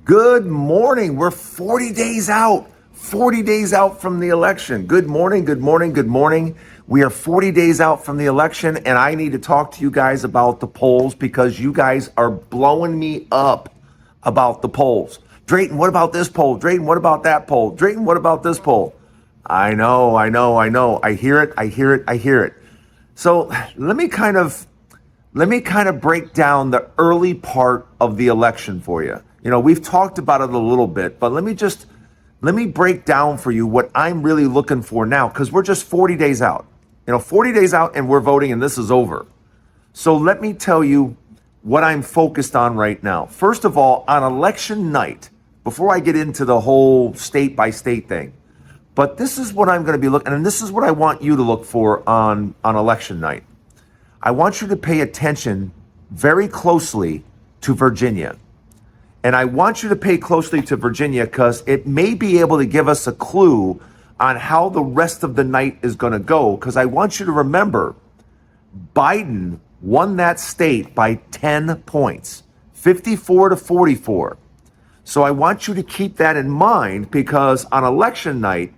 Good morning. We're 40 days out. 40 days out from the election. Good morning, good morning, good morning. We are 40 days out from the election, and I need to talk to you guys about the polls because you guys are blowing me up about the polls. Drayton, what about this poll? Drayton, what about that poll? Drayton, what about this poll? I know. I hear it. So let me kind of break down the early part of the election for you. You know, we've talked about it a little bit, but let me break down for you what I'm really looking for now, because we're just 40 days out. 40 days out and we're voting and this is over. So let me tell you what I'm focused on right now. First of all, on election night, before I get into the whole state by state thing, but this is what I'm going to be looking, and this is what I want you to look for on election night. I want you to pay attention very closely to Virginia. And I want you to pay closely to Virginia because it may be able to give us a clue on how the rest of the night is going to go. Because I want you to remember, Biden won that state by 10 points, 54-44. So I want you to keep that in mind, because on election night,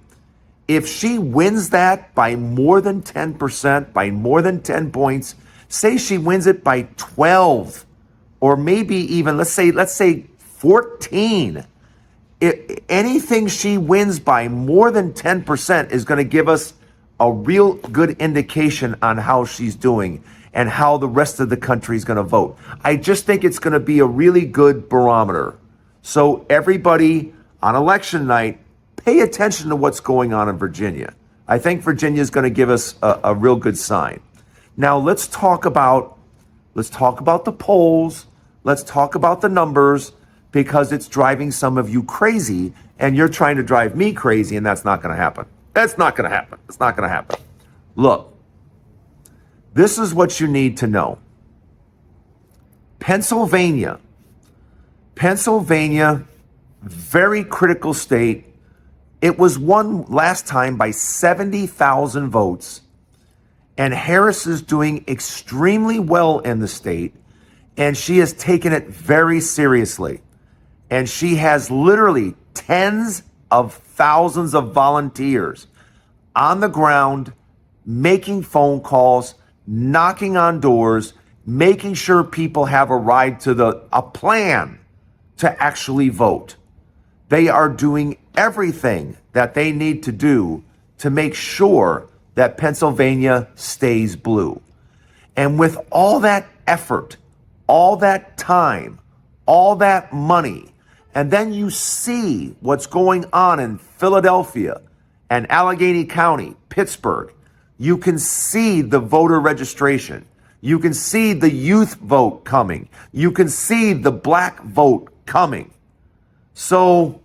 if she wins that by more than 10%, by more than 10 points, say she wins it by 12, or maybe even, let's say 14. Anything she wins by more than 10% is going to give us a real good indication on how she's doing and how the rest of the country is going to vote. I just think it's going to be a really good barometer. So everybody on election night, pay attention to what's going on in Virginia. I think Virginia is going to give us a real good sign. Now let's talk about the polls. Let's talk about the numbers, because it's driving some of you crazy, and you're trying to drive me crazy, and that's not going to happen. That's not going to happen. It's not going to happen. Look, this is what you need to know. Pennsylvania, very critical state. It was won last time by 70,000 votes, and Harris is doing extremely well in the state, and she has taken it very seriously. And she has literally tens of thousands of volunteers on the ground, making phone calls, knocking on doors, making sure people have a ride to a plan to actually vote. They are doing everything that they need to do to make sure that Pennsylvania stays blue. And with all that effort, all that time, all that money, and then you see what's going on in Philadelphia and Allegheny County, Pittsburgh. You can see the voter registration. You can see the youth vote coming. You can see the black vote coming. So,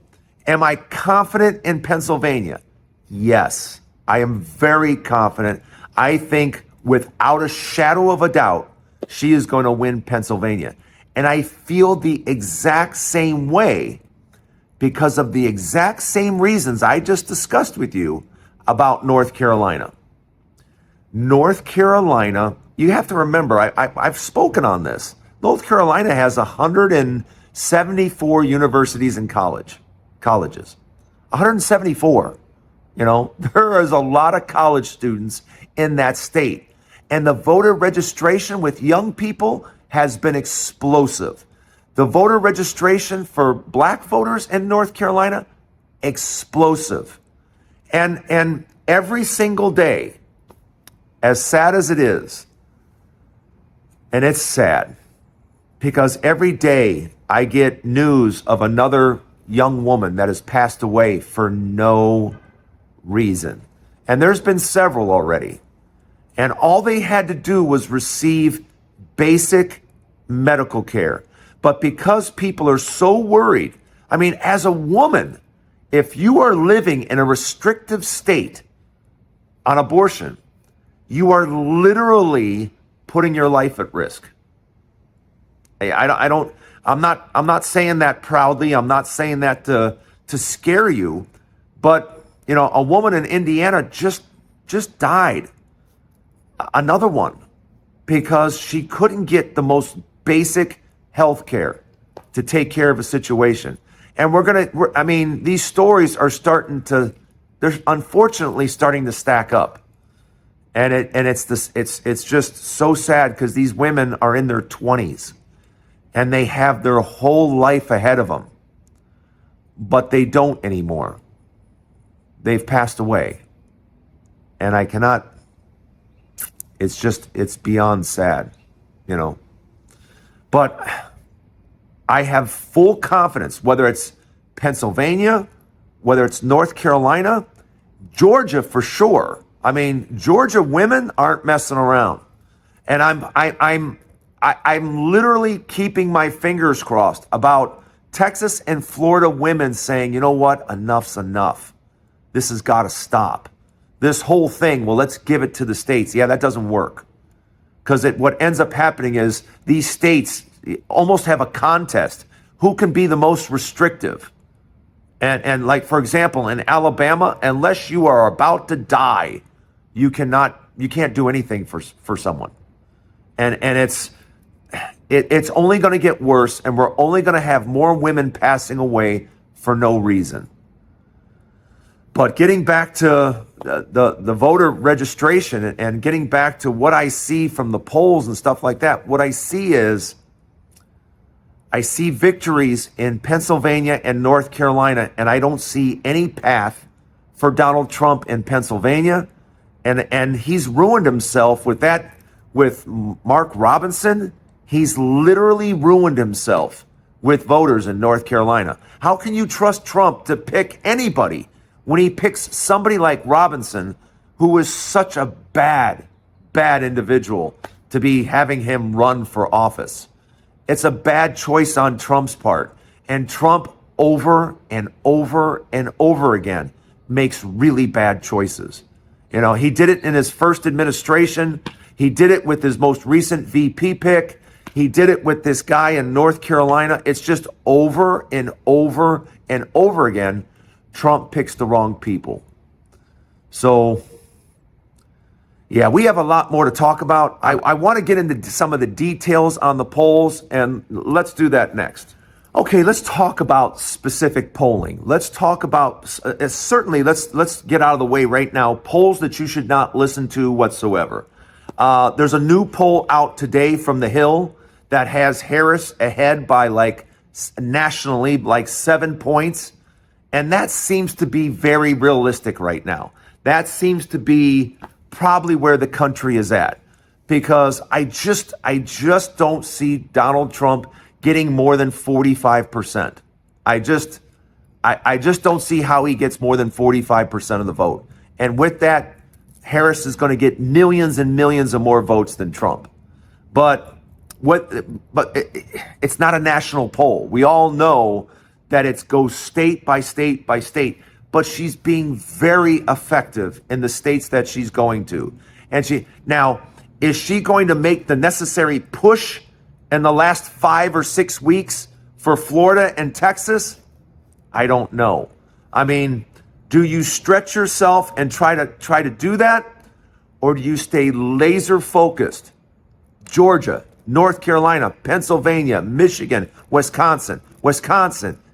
am I confident in Pennsylvania? Yes, I am very confident. I think without a shadow of a doubt, she is going to win Pennsylvania. And I feel the exact same way because of the exact same reasons I just discussed with you about North Carolina. North Carolina, you have to remember, I've spoken on this. North Carolina has 174 universities and colleges. 174. There is a lot of college students in that state. And the voter registration with young people has been explosive. The voter registration for black voters in North Carolina, explosive. And every single day, as sad as it is, and it's sad, because every day I get news of another young woman that has passed away for no reason. And there's been several already. And all they had to do was receive basic medical care. But because people are so worried, I mean, as a woman, if you are living in a restrictive state on abortion, you are literally putting your life at risk. I'm not saying that proudly. I'm not saying that to scare you, but a woman in Indiana just died. Another one, because she couldn't get the most basic health care to take care of a situation. And I mean, these stories are they're unfortunately starting to stack up. And it's just so sad because these women are in their 20s and they have their whole life ahead of them, but they don't anymore. They've passed away. And it's beyond sad, you know. But I have full confidence, whether it's Pennsylvania, whether it's North Carolina, Georgia for sure. I mean, Georgia women aren't messing around. And I'm literally keeping my fingers crossed about Texas and Florida women saying, you know what, enough's enough. This has got to stop. This whole thing, well, let's give it to the states. Yeah, that doesn't work. Because what ends up happening is these states almost have a contest. Who can be the most restrictive? And like, for example, in Alabama, unless you are about to die, you can't do anything for someone. And it's only going to get worse, and we're only going to have more women passing away for no reason. But getting back to the voter registration and getting back to what I see from the polls and stuff like that, what I see is I see victories in Pennsylvania and North Carolina, and I don't see any path for Donald Trump in Pennsylvania. And he's ruined himself with that, with Mark Robinson. He's literally ruined himself with voters in North Carolina. How can you trust Trump to pick anybody when he picks somebody like Robinson, who is such a bad individual to be having him run for office? It's a bad choice on Trump's part. And Trump over and over and over again makes really bad choices. You know, he did it in his first administration. He did it with his most recent VP pick. He did it with this guy in North Carolina. It's just over and over and over again. Trump picks the wrong people. So, yeah, we have a lot more to talk about. I want to get into some of the details on the polls, and let's do that next. Okay, let's talk about specific polling. Let's talk about, certainly, let's get out of the way right now, polls that you should not listen to whatsoever. There's a new poll out today from The Hill that has Harris ahead by nationally 7 points. And that seems to be very realistic right now. That seems to be probably where the country is at, because I just don't see Donald Trump getting more than 45%. I just don't see how he gets more than 45% of the vote. And with that, Harris is going to get millions and millions of more votes than Trump. But it's not a national poll. We all know that it goes state by state by state, but she's being very effective in the states that she's going to. And now, is she going to make the necessary push in the last 5 or 6 weeks for Florida and Texas? I don't know. I mean, do you stretch yourself and try to do that? Or do you stay laser focused? Georgia, North Carolina, Pennsylvania, Michigan, Wisconsin,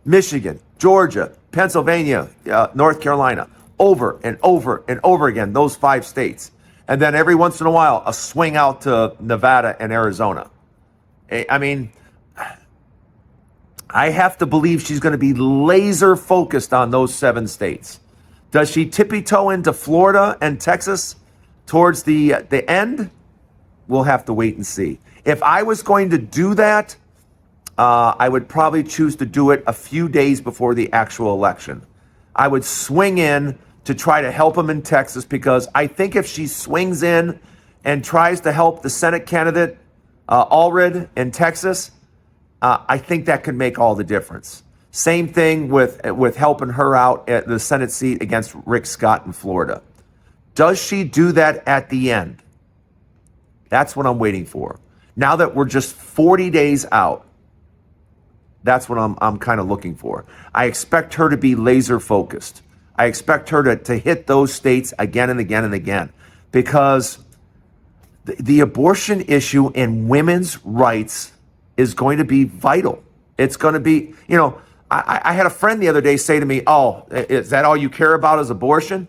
Michigan, Georgia, Pennsylvania, North Carolina, over and over and over again, those 5 states. And then every once in a while, a swing out to Nevada and Arizona. I mean, I have to believe she's going to be laser focused on those 7 states. Does she tippy-toe into Florida and Texas towards the end? We'll have to wait and see. If I was going to do that, I would probably choose to do it a few days before the actual election. I would swing in to try to help him in Texas, because I think if she swings in and tries to help the Senate candidate, Allred in Texas, I think that could make all the difference. Same thing with helping her out at the Senate seat against Rick Scott in Florida. Does she do that at the end? That's what I'm waiting for. Now that we're just 40 days out, that's what I'm kind of looking for. I expect her to be laser focused. I expect her to hit those states again and again and again, because the abortion issue and women's rights is going to be vital. It's going to be, I had a friend the other day say to me, oh, is that all you care about is abortion?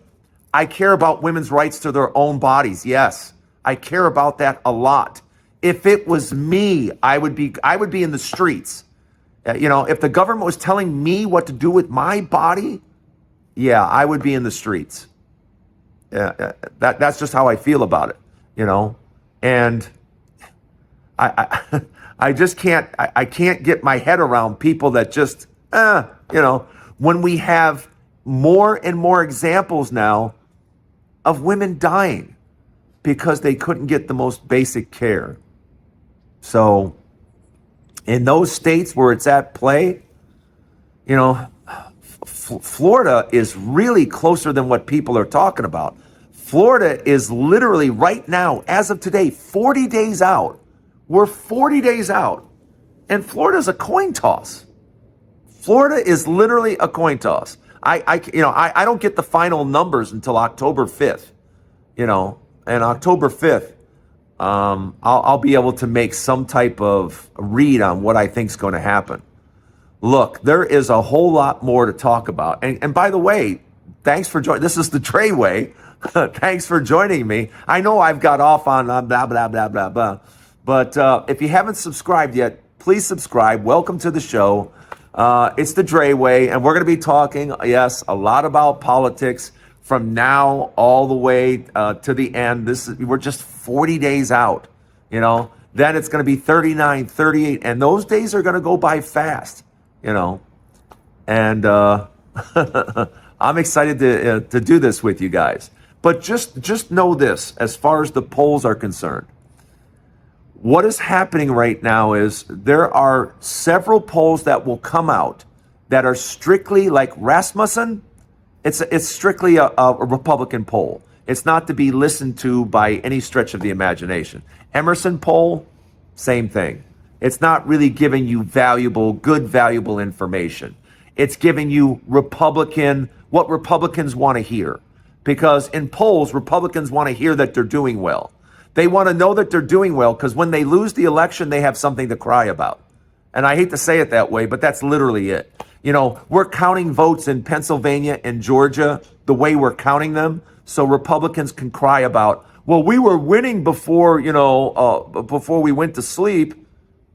I care about women's rights to their own bodies. Yes, I care about that a lot. If it was me, I would be in the streets. If the government was telling me what to do with my body, yeah, I would be in the streets. That's just how I feel about it, and I just can't, I can't get my head around people that just, when we have more and more examples now of women dying because they couldn't get the most basic care. So in those states where it's at play, Florida is really closer than what people are talking about. Florida is literally right now, as of today, 40 days out. We're 40 days out, and Florida's a coin toss. Florida is literally a coin toss. I don't get the final numbers until October 5th, and October 5th, I'll be able to make some type of read on what I think is going to happen. Look, there is a whole lot more to talk about. And by the way, thanks for joining. This is the Dray Way. Thanks for joining me. I know I've got off on blah, blah, blah, blah, blah. But if you haven't subscribed yet, please subscribe. Welcome to the show. It's the Dray Way, and we're going to be talking, yes, a lot about politics from now all the way to the end. We're just 40 days out, Then it's going to be 39, 38, and those days are going to go by fast, And I'm excited to do this with you guys. But just know this, as far as the polls are concerned. What is happening right now is there are several polls that will come out that are strictly like Rasmussen. It's strictly a Republican poll. It's not to be listened to by any stretch of the imagination. Emerson poll, same thing. It's not really giving you good, valuable information. It's giving you what Republicans want to hear. Because in polls, Republicans want to hear that they're doing well. They want to know that they're doing well because when they lose the election, they have something to cry about. And I hate to say it that way, but that's literally it. We're counting votes in Pennsylvania and Georgia the way we're counting them, so Republicans can cry about, well, we were winning before we went to sleep.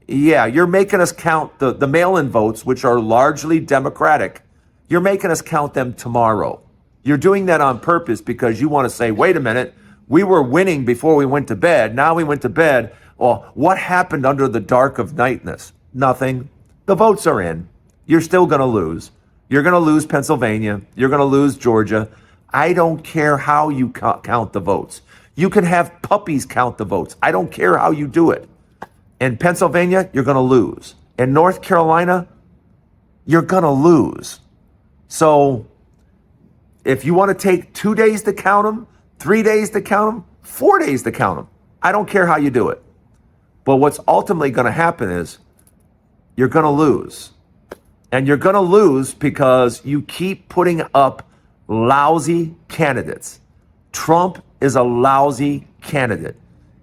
Yeah, you're making us count the mail-in votes, which are largely Democratic. You're making us count them tomorrow. You're doing that on purpose because you want to say, wait a minute, we were winning before we went to bed. Now we went to bed. Well, what happened under the dark of nightness? Nothing. The votes are in. You're still going to lose. You're going to lose Pennsylvania. You're going to lose Georgia. I don't care how you count the votes. You can have puppies count the votes. I don't care how you do it. In Pennsylvania, you're going to lose. In North Carolina, you're going to lose. So if you want to take 2 days to count them, 3 days to count them, 4 days to count them, I don't care how you do it. But what's ultimately going to happen is you're going to lose. And you're going to lose because you keep putting up lousy candidates. Trump is a lousy candidate.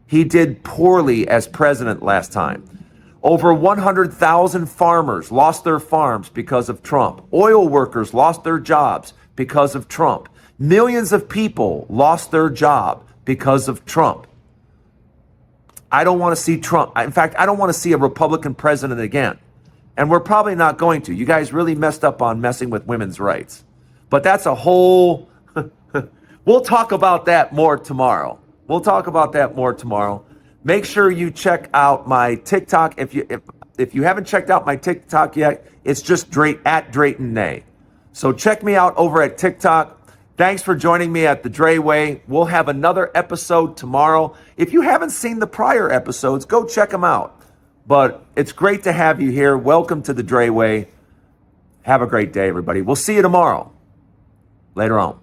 He did poorly as president last time. Over 100,000 farmers lost their farms because of Trump. Oil workers lost their jobs because of Trump. Millions of people lost their job because of Trump. I don't want to see Trump. In fact, I don't want to see a Republican president again. And we're probably not going to. You guys really messed up on messing with women's rights. But that's a whole... We'll talk about that more tomorrow. Make sure you check out my TikTok. If you haven't checked out my TikTok yet, it's just at Drayton Nay. So check me out over at TikTok. Thanks for joining me at the Dray Way. We'll have another episode tomorrow. If you haven't seen the prior episodes, go check them out. But it's great to have you here. Welcome to the Dray Way. Have a great day, everybody. We'll see you tomorrow. Later on.